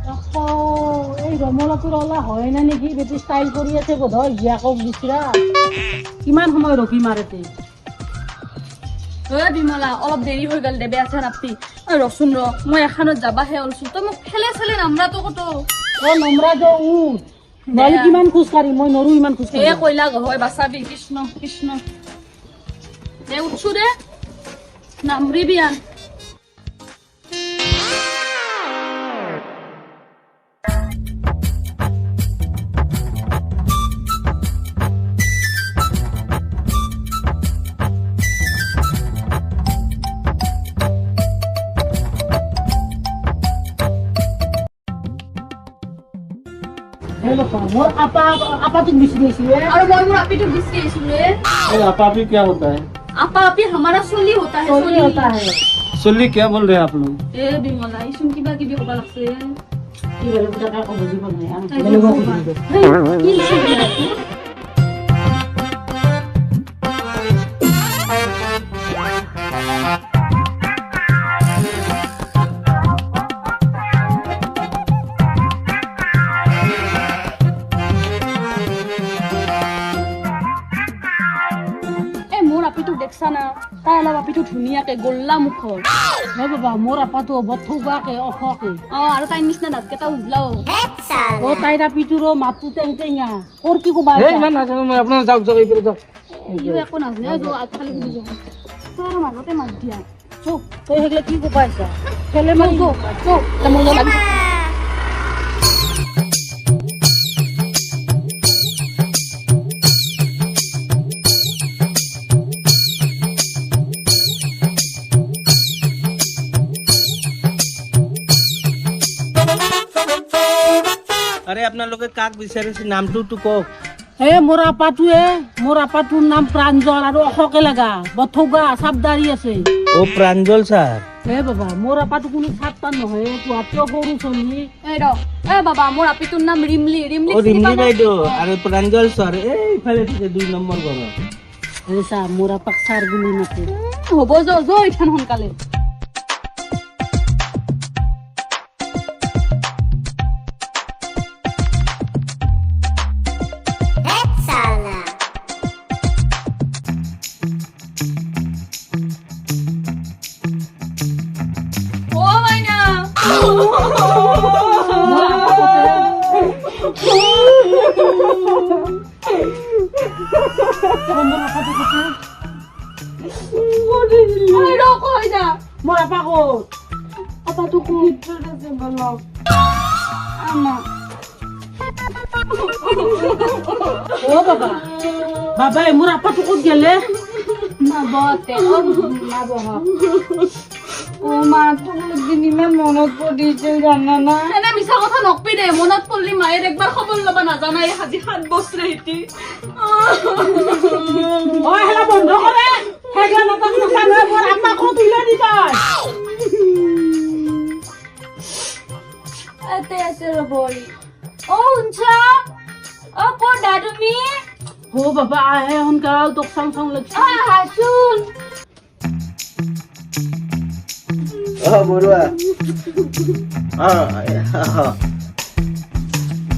এই ৰমলাটোৰ ওলা হয় না নেকি বেছি ষ্টাইল কৰি আছে বোধহয় জীয়াকক দিছিৰা কিমান সময় ৰখিম আৰু এতে বিমলা অলপ দেৰি হৈ গল দে বেয়া চেয়া নাপি ৰচোন ৰ মই এখানত যাবাহে ওলছো তই মোক খেলে চেলে নামৰাটো কত নমৰা যে উঠ নহলে কিমান খোজ কাঢ়িম মই নৰো ইমান খোজ এ কইলা গহয় বাচাবি কৃষ্ণ কৃষ্ণ দে উঠছো দে নামৰিবি আন মোৰ আপাটোক বিচাৰি আহিছিলে और मैं मोर आपी तो बिस्सी सुने आपा भी क्या होता है? आपा आपी हमारा सोली होता है চলি होता है सुल्ली क्या बोल रहे हैं आप लोग? ए बिमला इसुन किबा किबि होबा लागছে কি বলে বুঝা কাকো বুঝি পোৱা নাই আমি বেলেগক সুধিলো কি লিখে দেখছা না তাই অলপ আপিটো ধুনীয়াকে গল্লা মুখৰ হে বাবা মোৰ আপাটো বথৌবাকে অখকে আৰু তাই নিচিনা দাঁত কেইটা উজলাও তাইৰ আপিটোৰো মাতটো টেংটেঙা ওৰ কি কবা এই ইমান নাজানো মই আপোনাৰ যাওক যাওক এইপিনে যাওক ইও একো নাজানে আগফালে ঘূৰি যাওঁ তোৰ মাজতে মাত দিয়া চুপ তই হেগলে কি কবা আছা খেলে মাৰিব চুপ মোৰ লাগি আৰে আপোনালোকে কাক বিচাৰিছে নামটো কওক হে মোৰ আপাটোৰ নাম প্ৰাঞ্জল আৰু অখকে লাগা বথৌগা চাপদাৰি আছে ও প্ৰাঞ্জল ছাৰ হে বাবা মোৰ আপাটো কোনো চাপটা নহয় তোহাতকেও সৰু চলি এই ৰ এ বাবা মোৰ আপিটোৰ নাম ৰিমলি ৰিমলি ও ৰিমলি বাইদেউ আৰু প্ৰাঞ্জল ছাৰ এইফালে থাকে 2 নম্বৰ ঘৰত হে চা মোৰ আপাক ছাৰ বুলি মাতে হ'ব য ইঠান সোনকালে মোৰ আপা ক'ত আপাটো কোন আছে বলো আমা ও বাবা বাবাই মোৰ আপাটো ক'ত গেলে মা বতে মা বহ ও মা তোমরা দিনিমে মনত পড়িছে জানা না এনে মিছা কথা নকপি দে মনত পড়লি মায়ের একবার খবর লবা না জানাই আজি 7 বছর হিতি ও হেলা বন্ধ করে হেগলা নতন নসানে মোৰ আপা ক'ত উলাই দিবাই এতে আছে রবই ও উনছা ও কোডা তুমি ও বাবা আহে সোনকাল তোক চাং চাং লাগছে হাসুন বৰুৱা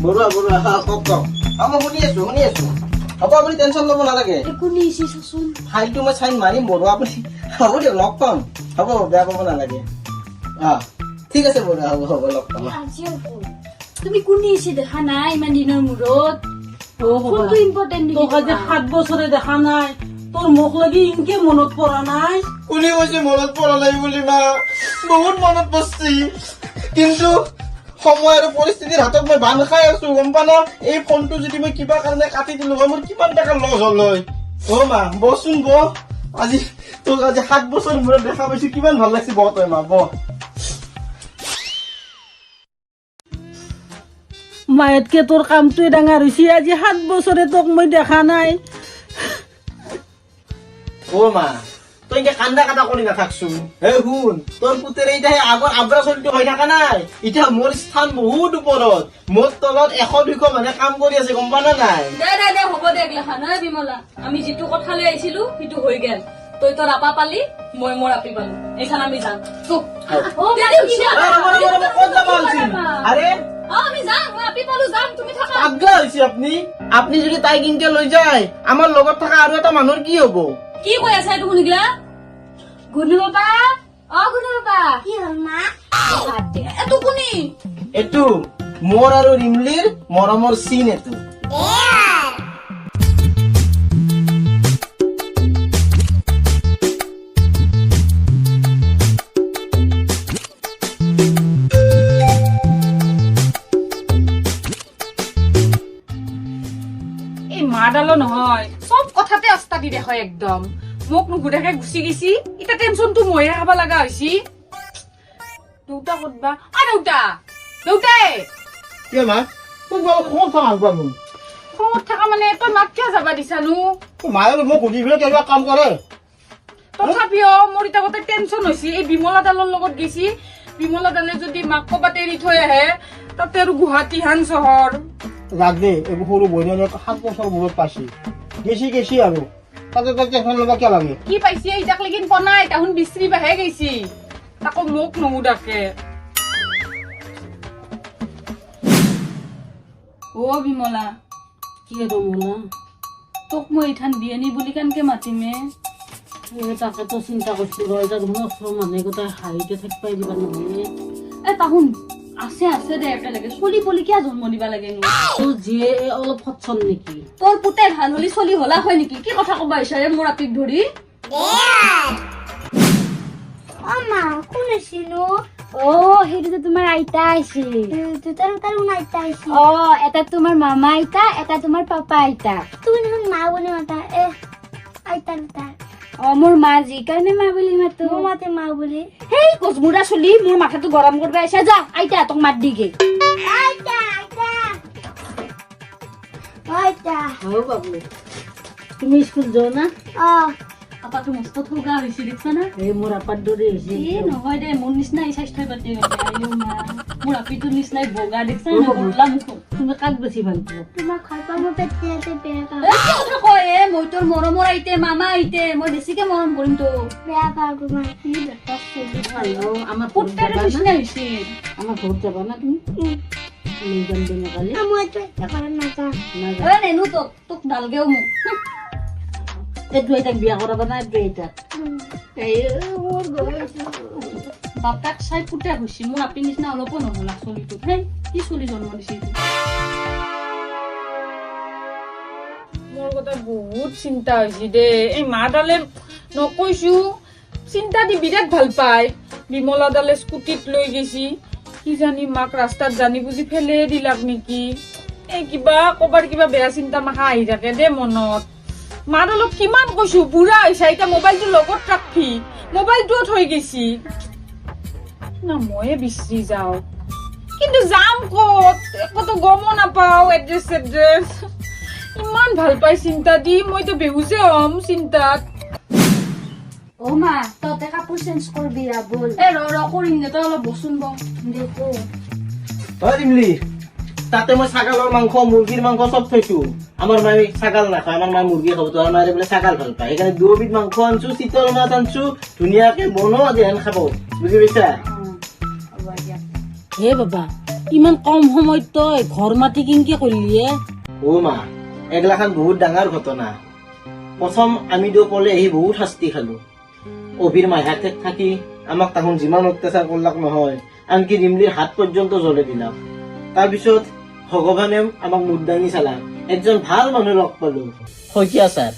বৰুৱা কওক মই শুনি আছো হ'ব আপুনি টেনশ্যন ল'ব নালাগে একো নিছি চাচোন ফাইলটো মই চাইন মাৰিম বৰুৱা আপুনি হ'ব দিয়ক লগ পাম হ'ব বেয়া পাব নালাগে ঠিক আছে বৰুৱা হ'ব লগ পাম তুমি কোন নিছি দেখা নাই ইমান দিনৰ মূৰত ও বাবা কোনটো ইম্পৰ্টেণ্ট তোক আজি 7 বছৰে দেখা নাই তোৰ মুখ লাগি ইনকে মনত পৰা নাই কোনে কৈছে মনত পৰা নাই বুলি মা বহুত মনত পৰছি কিন্তু সময় আৰু পৰিস্থিতিৰ হাতত মই বান্ধ খাই আছো গম পানা এই ফোনটো যদি মই কিবা কাৰণে কাটি দিলো হয় মোৰ কিমান টকা লছ হ'ল হয় মা বচোন আজি তোক আজি 7 বছৰ মূৰত দেখা পাইছো কিমান ভাল লাগছে তই মা মায়েতকে তোৰ কামটোৱে ডাঙৰ হৈছে আজি 7 বছৰে তোক মই দেখা নাই মা তই এনকে কান্দা কাটা কৰি নাথাকচোন হে শুন তোৰ পুতেৰে এতিয়া আগৰ আব্ৰা চলিটো হৈ থকা নাই এতিয়া মোৰ স্থান বহুত ওপৰত মোৰ তলত 100-200 মানে কাম কৰি আছে গম পানা নাই দে হ'ব দে গলহা না বিমলা আমি যেটো কথালে আইছিলো হিটো হৈ গেল তই তোর আপা পালি মই মোর আপি পালো এখানে আমি যাম চুপ আরে হৈছে আপনি? আপনি যদি তাই কিনকে লৈ যায় আমাৰ লগত থকা আৰু এটা মানুহৰ কি হ'ব? কি কৈ আছা এইটো শুনিলা? গুণু বাবা, অ গুণু বাবা, কি হ'ল মা? এইটো কোনি? এইটো মোৰ আৰু ৰিমলিৰ মৰমৰ চিন এইটো। এই মাডালো নহয়, সব কথাতে অস্তা দি দেখো একদম। মোক নুসুধাকে গুচি গেছি, এতিয়া টেনচনটো ময়ে খাব লগা হৈছি। দেউতা ক'তবা? দেউতা, দেউতাই কিয় মা? তোক বাৰু খং ভাল পাব। খঙত থকা মানে তই মাক কিয় যাবা দিছানো? মায়ে মোক সুধি পেলাই কেনেকুৱা কাম কৰে। তথাপিও মোৰ এতিয়া গোটেই টেনচন হৈছে। এই বিমলা দালৰ লগত গেছি, বিমলা দালে যদি মাক ক'বাত এৰি থৈ আহে, তাতে আৰু গুৱাহাটী হান চহৰ। ৰাগ দে, এইবোৰ সৰু বইনীয়ে 7 বছৰ মূৰত পাইছি। গেছি আৰু তাতে তই টেনচন ল'ব কিয় লাগে? কি পাইছি ইটাক লেকিন পনাই, তাহুন বিচৰি বাহে গেছি। তাকো মোক নুসুধাকে। অ বিমলা, কি ৰমলা? তোক মই এইঠান বিয়ানী বুলি কেনকে মাতিমে? তাকেতো চিন্তা কৰিছো ৰ, এতিয়া দেখোন ওচৰৰ মানুহে গোটেই হাঁহিতে থাকিবাই দিবা নহলে। এ তাহুন আছে আছে দে একেলগে। চলি পলি কিয় জন্ম দিবা লাগে নো? তোৰ জীয়ে অলপ সচ্ছন নেকি? তোৰ পুতে ভাল হলি চলি হলা হয় নেকি? কি কথা কবা বিচাৰে মোৰ আপিক ধৰি? অ মা কোন আছিলো? অ সেইটো তোমাৰ আইতা আছিল। দুটাৰ কোন আইতা আহিছিল? অ এটা তোমাৰ মামা আইতা, এটা তোমাৰ পাপা আইতা। তুমি দেখোন মা বুলি মাতা। আইতা দুটা। অ মোৰ মা যি কাৰণে মা বুলি মাতো। মই মাতে মা বুলি। সেই কচমুৰা চলি মোৰ মাথাটো গৰম কৰিব আহিছে। যা আইতা তোক মাত দিগে। আইতা আইতা আইতা। হয় বাবু, তুমি স্কুল যোৱা না? অ আপাটো মস্ত ঠগা হৈছে দেখছা না? এই মোৰ আপাৰ দৰে হৈছে। এ নহয় দে, মোৰ নিচিনাই স্বাস্থ্য পাতি মোৰ আপিটোৰ নিচিনাই বগা দেখছা না? বদলা মুখ। তুমি কাক বেছি ভাল পোৱা? তোমাক ভাল পাব পেটতে বেয়া পাওঁ। এ কি কথা কয় এ? মই তোৰ মৰমৰ আইতে, মামা আইতে, মই বেছিকে মৰম কৰিম তো। বেয়া পাওঁ তোমাক। কি দেখা আমাৰ ঘৰত পুত্ৰৰ যাবা নিচিনা না? হৈছে। আমাৰ ঘৰত যাবা না তুমি? লৈ যাম দে কালি। মইতো এটা ঘৰত নাযাওঁ। নাযাওঁ। এ নেনো তোক নালগেও মোক। এইটো আইতাক বিয়া কৰাবা না? এইটো আইতাক বাপাক চাই পুতে হৈছে। মোৰ আপি নিচিনা অলপো নহলা চলিটো। হেই কি চলি জন্ম দিছে এইটো? মোৰ কথা বহুত চিন্তা হৈছে দে। এই মাদালে নকৈছো, চিন্তা দি বিৰাট ভাল পায়। বিমলা দালে স্কুটিত লৈ গেছি, কি জানি মাক ৰাস্তাত জানি বুজি ফেলে দিলাক নেকি? এই কিবা কবাৰ কিবা বেয়া চিন্তা মাখা আহি থাকে দে মনত। মাদালক কিমান কৈছো, বুঢ়া হৈছে এতিয়া মোবাইলটো লগত ৰাখি, মোবাইলটোও থৈ গেছি না। ময়ে বিচৰি যাও, কিন্তু যাম ক'ত? একোতো গমো নাপাও। এড্ৰেছ ইমান ভাল পাই চিন্তা দি, মইতো বেহুচে হম চিন্তাত। অ মা ততে কাপোৰ চেঞ্জ কৰবি বল। এ ৰ কৰিম দে, তই অলপ বচোন ব দেখো হয় ৰিমলি, তাতে মই ছাগালৰ মাংস, মুৰ্গীৰ মাংস চব থৈছো। আমাৰ মায়ে ছাগাল নাখায়, আমাৰ মায়ে মুৰ্গী খাব। আমাৰ মায়ে বোলে ছাগাল ভাল পায়, সেইকাৰণে 2 বিধ মাংস আনছো, চিতল মাছ আনছো, ধুনীয়াকে বনোৱা যেন খাব। বুজি পাইছা? হে বাবা, ইমান কম সময়ত তই ঘৰ মাটি কিনকে কৰিলি? অ মা, এগলাখান বহুত ডাঙৰ ঘটনা। প্ৰথম আমি দুকলে আহি বহুত শাস্তি খালো। অভিৰ মাইহাতে থাকি আমাক তাহোন যিমান অত্যাচাৰ কৰলাক নহয়, আনকি ৰিমলিৰ হাত পৰ্যন্ত জ্বলে দিলাক। তাৰপিছত ভগৱানে আমাক মুদ্দাঙি চালাক। একজন ভাল মানুহ লগ পালো, শইকীয়া ছাৰ।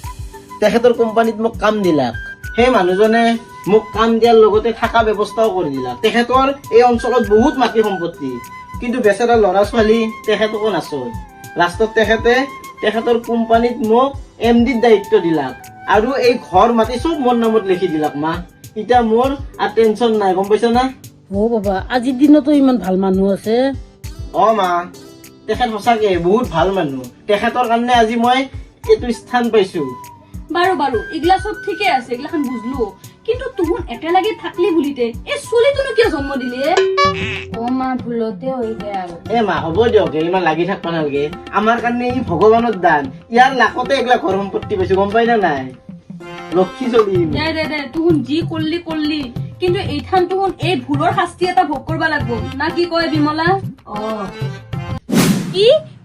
তেখেতৰ কোম্পানীত মোক কাম দিলাক। সেই মানুহজনে মোক কাম দিয়াৰ লগতে থকা ব্যৱস্থাও কৰি দিলাক। তেখেতৰ এই অঞ্চলত বহুত মাটি সম্পত্তি, কিন্তু বেচেৰা ল'ৰা ছোৱালী তেখেতকো নাচয়। লাষ্টত তেখেতে তেখেতৰ কোম্পানীত মোক MDৰ দায়িত্ব দিলাক আৰু এই ঘৰ মাটি চব মোৰ নামত লিখি দিলাক। মা, এতিয়া মোৰ আৰু টেনচন নাই, গম পাইছা না? অ বাবা, আজিৰ দিনতো ইমান ভাল মানুহ আছে? অ মা, তেখেত সঁচাকে বহুত ভাল মানুহ। তেখেতৰ কাৰণে আজি মই এইটো স্থান পাইছো। বাৰু বাৰু, এইগিলা চব ঠিকে আছে, এইগিলাখান বুজলো, কিন্তু তুহুন একেলগে থাকলি বুলিতে এই চলিটোনো কিয় জন্ম দিলি? অ মা ভুলতে হৈ গেল। এ মা, হ'ব দিয়ক, ইমান লাগি থাকবা নালাগে। আমাৰ কাৰণে ই ভগৱানৰ দান। ইয়াৰ লাখতে এইগিলা ঘৰ সম্পত্তি পাইছো, গম পাই না নাই? লক্ষী চলি। দে তুহুন যি কৰলি, কিন্তু এইখান তুহুন এই ভুলৰ শাস্তি এটা ভোগ কৰবা লাগব না। কি কয় বিমলা? অ কি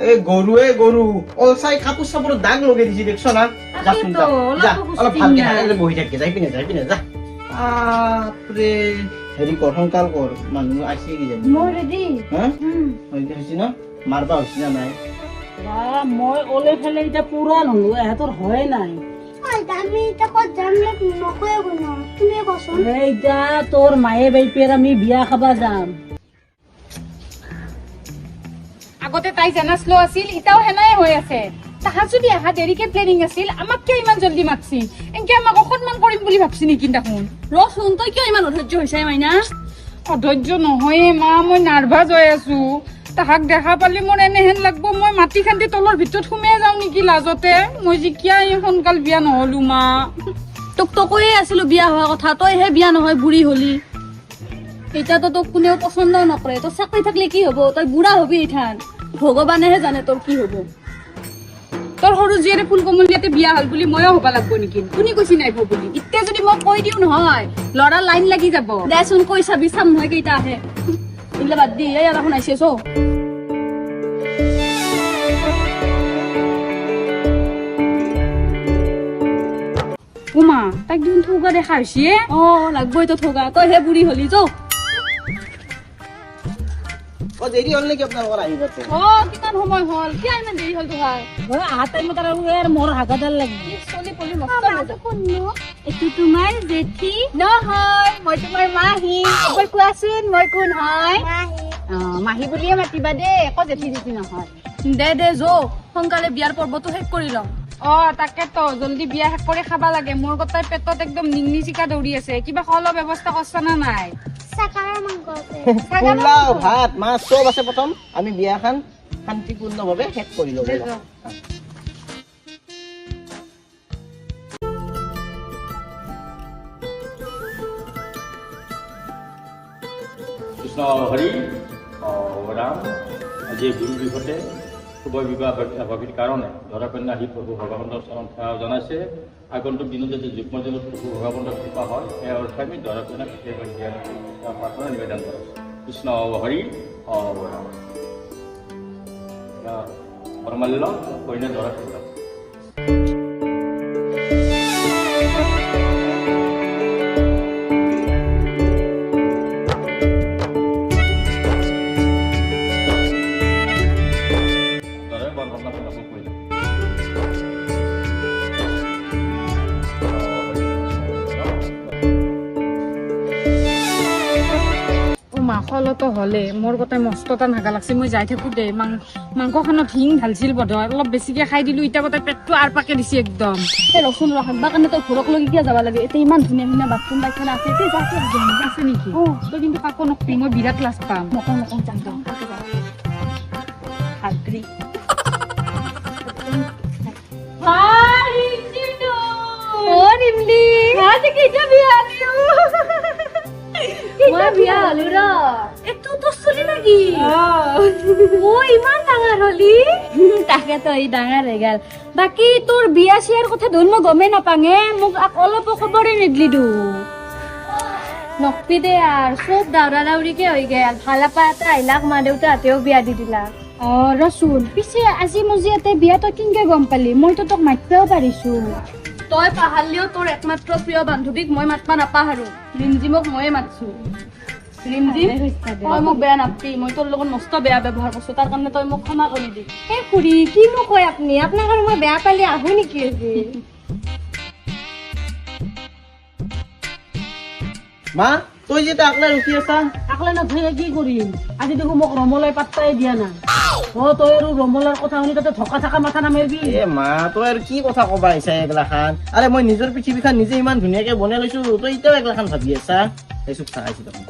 এই গৰু অলচাই কাপোৰ চাপোৰত দাগ লগাই দিছি দেখছ না যাচোন যা যা অলপ ভালকে হাতে বহি থাকি যাই পিনে যা বাপৰে হেৰি কৰ সোনকাল কৰ মানুহ আহিছে কি জানি মই ৰেডি হা হৈছে ন মাৰবা হৈছে না নাই মই ওলাই ফেলে এতিয়া পুৰা নহলো এহেঁতৰ হয় নাই আইতা আমি এতিয়া ক'ত যাম নকয়ে কোনো তুমি কচোন এতিয়া তোৰ মায়ে বাইপেৰ আমি বিয়া খাবা যাম আগতে তাই জানা শ্ল' আছিল এতিয়াও সেনাই হৈ আছে তাহাৰ যদি আহা দেৰিকে প্লেনিং আছিল আমাক কিয় ইমান জলদি মাতছি এনকে আমাক অসন্মান কৰিম বুলি ভাবছি নেকি দেখোন ৰচোন তই কিয় ইমান অধৈৰ্য হৈছে মাইনা অধৈৰ্য নহয়ে মা মই নাৰ্ভাছ হৈ আছো তাহাক দেখা পালি মোৰ এনেহেন লাগব মই মাটি খান্দি তলৰ ভিতৰত সোমাই যাওঁ নেকি লাজতে মই যে কিয় সোনকাল বিয়া নহলো মা তোক তো কৈয়ে আছিলো বিয়া হোৱা কথা তইহে বিয়া নহয় বুঢ়ী হলি এতিয়াতো তোক কোনেও পচন্দও নকৰে তোৰ চাকৰি থাকিলে কি হব তই বুঢ়া হবি ইঠান ভগৱানেহে জানে তোৰ কি হব তোৰ সৰু জীয়েৰে ফুল কমলীয়াতে বিয়া হল বুলি ময়ো হবা লাগব নেকি কোনে কৈছি নাই বুলি এতিয়া যদি মই কৈ দিও নহয় ল'ৰা লাইন লাগি যাব দেচোন কৈ চাবি চাম নহয় কেইটা আহে এইগিলা বাদ দি এই আৰু শুনাইছে চৌ উমা তাইক দেখোন থৌকা দেখা হৈছে লাগবই তো থকা তইহে বুঢ়ী হলি যৌ দেৰি হ'ল নেকি আপোনালোকৰ আহিব কিমান সময় হল কিয় ইমান দেৰি হল তোমাৰ আহা টাইমত আৰু মোৰ হাগাডাল লাগি চলি পলি মস্ত এইটো তোমাৰ জেঠি নহয় মই তোমাৰ মাহী এবাৰ কোৱাচোন মই কোন হয় মাহী মাহী বুলিয়ে মাতিবা দেই একো জেঠি জেঠি নহয় দে যৌ সোনকালে বিয়াৰ পৰ্বটো শেষ কৰি লওঁ তাকেতো জলদি বিয়া শেষ কৰি খাবা লাগে মোৰ গোটেই পেটত একদম নিংনি চিকা দৌৰি আছে কিবা খোৱা ব্যৱস্থা কৰছা না নাই চাকাৰৰ মাংস আছে পোলাও ভাত মাছ চব আছে প্ৰথম আমি বিয়াখন শান্তিপূৰ্ণভাৱে শেষ কৰি ল'ব কৃষ্ণ হৰি ৰাম আজি গুৰু দিৱসতে শুভ বিবাহ ভাৱিৰ কাৰণে দৰা কন্যা আহি প্ৰভু ভগৱানৰ চৰণ সেৱা জনাইছে আগন্তুক দিনত যে যুগ্ম দিনত প্ৰভু ভগৱানৰ কৃপা হয় সেই অৰ্থে আমি দৰা কন্যাক প্ৰাৰ্থনা নিবেদন কৰিছোঁ কৃষ্ণ হৰি ৰাম বৰমাল্য কইনা দৰা কন্যা মাখলতো হলে মোৰ গোটেই মস্ত টান হাগা লাগছে মই যাই থাকো দে মাংসখনত হিং ঢালছিল বোধহয় অলপ বেছিকে খাই দিলো এতিয়া গোটেই পেটটো আৰ পাকে দিছে একদম ৰচোন ৰাখবা কাৰণে তই ঘৰক লগি কিয় যাব লাগে এতিয়া ইমান ধুনীয়া ধুনীয়া বাথৰুম পাইখানা আছে এতিয়া যাতে আছে নেকি তই কিন্তু কাকো নকবি মই বিৰাট লাজ পাম নকওঁ যাম হাতৰি মই বিয়া হলো ৰ এইটো তোৰ চলি নেকি মই ইমান ডাঙৰ হলি তাকেতো এই ডাঙৰ হৈ গেল বাকী তোৰ বিয়া চিয়াৰ কথা দেখোন মই গমেই নাপাঙে মোক অলপো খবৰে নিদিলি তো নকবি দে আৰু চব দাউৰা দাউৰিকে হৈ গেল ভালাপা এটা আহিলাক মা দেউতাহঁতেও বিয়া দি দিলাক ৰচোন পিছে আজি মোৰ ইয়াতে বিয়া তই কেনেকে গম পালি মইতো তোক মাতিবও পাৰিছো তই পাহাৰলিও তোৰ একমাত্ৰ প্ৰিয় বান্ধৱীক মই মাতবা নাপাহাৰো ৰিমজিমক ময়ে মাতছো ৰিমজিম তই মোক বেয়া নাপাবি মই তোৰ লগত মস্ত বেয়া ব্যৱহাৰ কৰিছো তাৰ কাৰণে তই মোক ক্ষমা কৰি দি এই খুৰী কিনো কয় আপুনি আপোনাক আৰু মই বেয়া পালি আহো নেকি আজি মা তই যে আকলে ৰখি আছা আকলে নথৈ কি কৰিম আজি দেখো মোক ৰমলাই পাত্তাই দিয়া নাই তই আৰু ৰমলাৰ কথা শুনি তাতে ঢকা থকা মাথা নামাৰিবি মা তই আৰু কি কথা কবা আহিছা এইগিলাখান আৰে মই নিজৰ পৃথিৱীখন নিজে ইমান ধুনীয়াকে বনাই লৈছো তই এতিয়াও এইগিলাখান ভাবি আছা এই চুপ থাক আহিছো দেখোন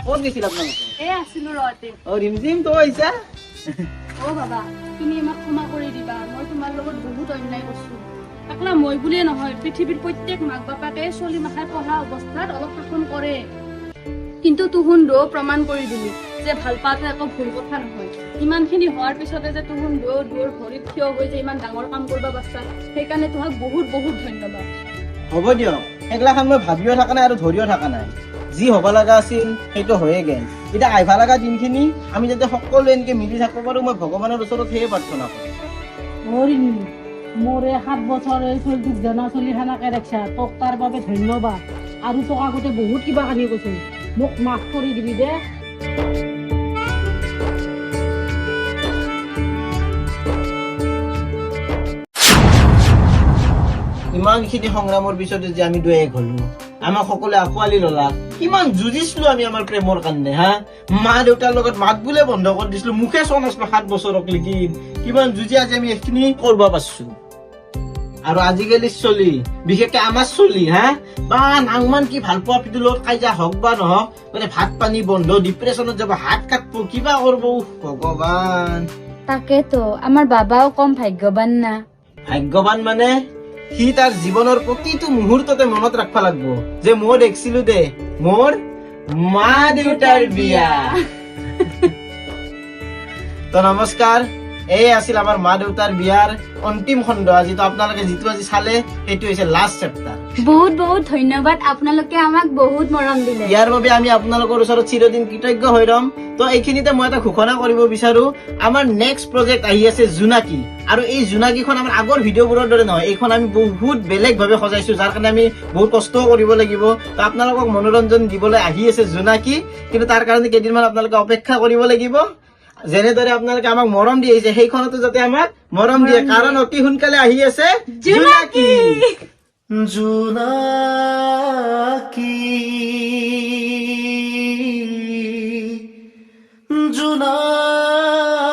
ক'ত গৈছিল আপোনালোকে এই আছিলো ৰতে ৰিমজিম তই আহিছা বাবা তুমি আমাক ক্ষমা কৰি দিবা মই তোমাৰ লগত বহুত অন্যায় কৰিছো একলা মই বুলিয়ে নহয় পৃথিৱীৰ প্ৰত্যেক মাক বাপাকে চলি মাথাই পঢ়া অৱস্থাত অলপ শাসন কৰে কিন্তু তুহুন ৰ প্ৰমাণ কৰি দিলি যে ভাল পাওঁতে একো ভুল কথা নহয় ইমানখিনি হোৱাৰ পিছতে যে তুহুন দৌৰ ভৰিত থিয় হৈ যে ইমান ডাঙৰ কাম কৰিব পাৰিছা সেইকাৰণে তোমাক বহুত বহুত ধন্যবাদ হ'ব দিয়ক এইগিলাখান মই ভাবিও থকা নাই আৰু ধৰিও থকা নাই যি হ'ব লগা আছিল সেইটো হৈয়ে গেল। এতিয়া আহিব লগা দিনখিনি আমি যাতে সকলোৱে এনেকে মিলি থাকিব পাৰো, মই ভগৱানৰ ওচৰত সেয়ে প্ৰাৰ্থনা কৰোঁ। হৰিণী মোৰ এই 7 বছৰ এই চলিটোক জনা চলি সেনেকে ৰাখছা, তোক তাৰ বাবে ধন্যবাদ। আৰু তোক আগতে বহুত কিবা কানি কৈছো, মোক মাফ কৰি দিবি দে। ইমানখিনি সংগ্ৰামৰ পিছতে যে আমি দুয়ে এক হলো, আমাক সকলোৱে আঁকোৱালি ললা, কিমান যুঁজিছিলো আমি আমাৰ প্ৰেমৰ কাৰণে হা। মা দেউতাৰ লগত মাত বোলে বন্ধ কৰি দিছিলো, মুখে চোৱা নাছিলো 7 বছৰক লেকি। কিমান যুঁজি আজি আমি এইখিনি কৰিব পাৰিছো। আৰু আজিকালি চলি, বিশেষকে আমাৰ চলি হা, বা নাংমান কি ভাল পোৱা পিতুৰ লগত কাজিয়া হওক বা নহওক, মানে ভাত পানী বন্ধ, ডিপ্ৰেছনত যাব, হাত কাটব, কিবা কৰিব, ভগৱান। তাকেতো আমাৰ বাবাও কম ভাগ্যৱান না। ভাগ্যৱান মানে সি তাৰ জীৱনৰ প্ৰতিটো মুহূৰ্ততে মনত ৰাখবা লাগব যে মই দেখিছিলো দে মোৰ মা দেউতাৰ বিয়া। তো নমস্কাৰ, এই আছিল আমাৰ মা দেউতাৰ বিয়াৰ অন্তিম খণ্ড। আজিতো আপোনালোকে যিটো আজি চালে সেইটো হৈছে লাষ্ট চেপ্টাৰ। বহুত বহুত ধন্যবাদ, আপোনালোকে আমাক বহুত মৰম দিলে। ইয়াৰ বাবে আমি আপোনালোকৰ ওচৰত চিৰদিন কৃতজ্ঞ হৈ ৰম। তো এইখিনিতে মই এটা ঘোষণা কৰিব বিচাৰো, আমাৰ নেক্সট প্ৰজেক্ট আহি আছে জোনাকী। আৰু এই জোনাকীখন আমাৰ আগৰ ভিডিঅ'বোৰৰ দৰে নহয়, এইখন আমি বহুত বেলেগ ভাৱে সজাইছো, যাৰ কাৰণে আমি বহুত কষ্টও কৰিব লাগিব। তো আপোনালোকক মনোৰঞ্জন দিবলৈ আহি আছে জোনাকী, কিন্তু তাৰ কাৰণে কেইদিনমান আপোনালোকে অপেক্ষা কৰিব লাগিব। যেনেদৰে আপোনালোকে আমাক মৰম দি আহিছে, সেইখনতো যাতে আমাক মৰম দিয়ে, কাৰণ অতি সোনকালে আহি আছে জোনাকী। জোনাকী জোনাকী